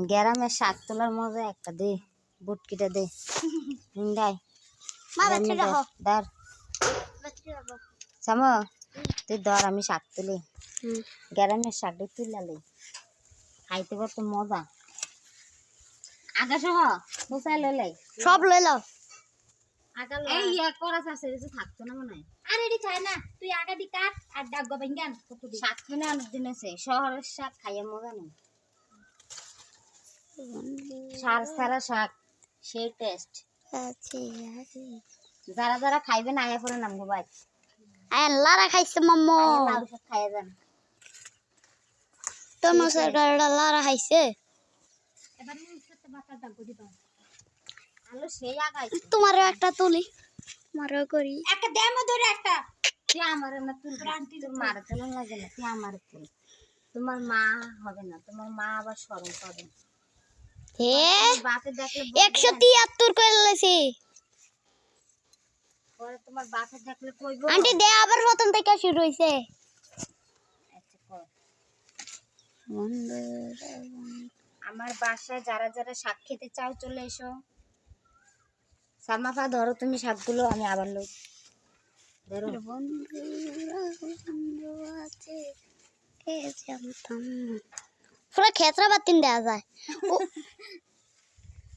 গ্রামের শাক তোলার মজা একটা দে, বুটকিটা দে হিন্দাই ধর সামো তুই ধর, আমি শাক তুলি। গ্রামের শাকটা তুলালে খাইতে কত মজা। আগা সহ বুঝাই লইলাই সব লইলাও। এই করাস আছে কিছু থাকতো না মনে হয়। আর এডি চাই না, তুই আগা দি কাট আর ডাক গো বেঙ্গান কত দি শাক কিনে অনেক দিন আছে, শহরের শাক খাইয়ে মজা নেই। সার ছাড়া শাক সেই টেস্ট। যারা যারা খাইবে না আয়া পরে নামগো ভাই। লারা খাইছে মাম্মু, লাউ শাক খাইয়ে যান। তো নসরটা লারা খাইছে। এবার নিচতে বাটা ডাক গো দিবা। আলো সেই আগাইছে। তোমারও একটা তুলি, আমারও করি একটা দেমো ধরে একটা। তুই আমার না তুল, তোর মার তোলা লাগে না, তুই আমার তুল। তোমার মা হবে না, তোমার মা আবার শরম পাবে। হে বাপে দেখলে 173 কইরা লইছি। পরে তোমার বাপে দেখলে কইবো আন্টি দে আবার প্রথম থেকে শুরু হইছে। আচ্ছা কর। আমার বাসায় যারা যারা শাক খেতে চাও চলে এসো। সালমাফা ধরো তুমি শাকগুলো, আমি আবার লোক ধরো। পুরো খেতরা বাতিন দেয়া যায়।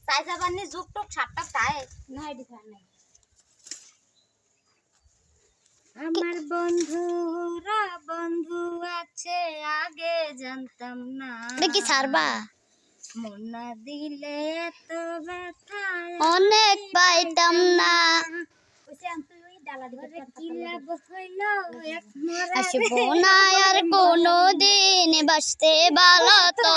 তাই যাবানি যুগ টুক সাতটা তাই না এডি খায় নাই। আমার বন্ধুরা বন্ধু আছে আগে জানতাম না। দেখি ছাড়বা মন না দিলে এত ব্যথা অনেক পাইতাম না। আসবো না আর কোনোদিন বাঁচতে ভালো তো।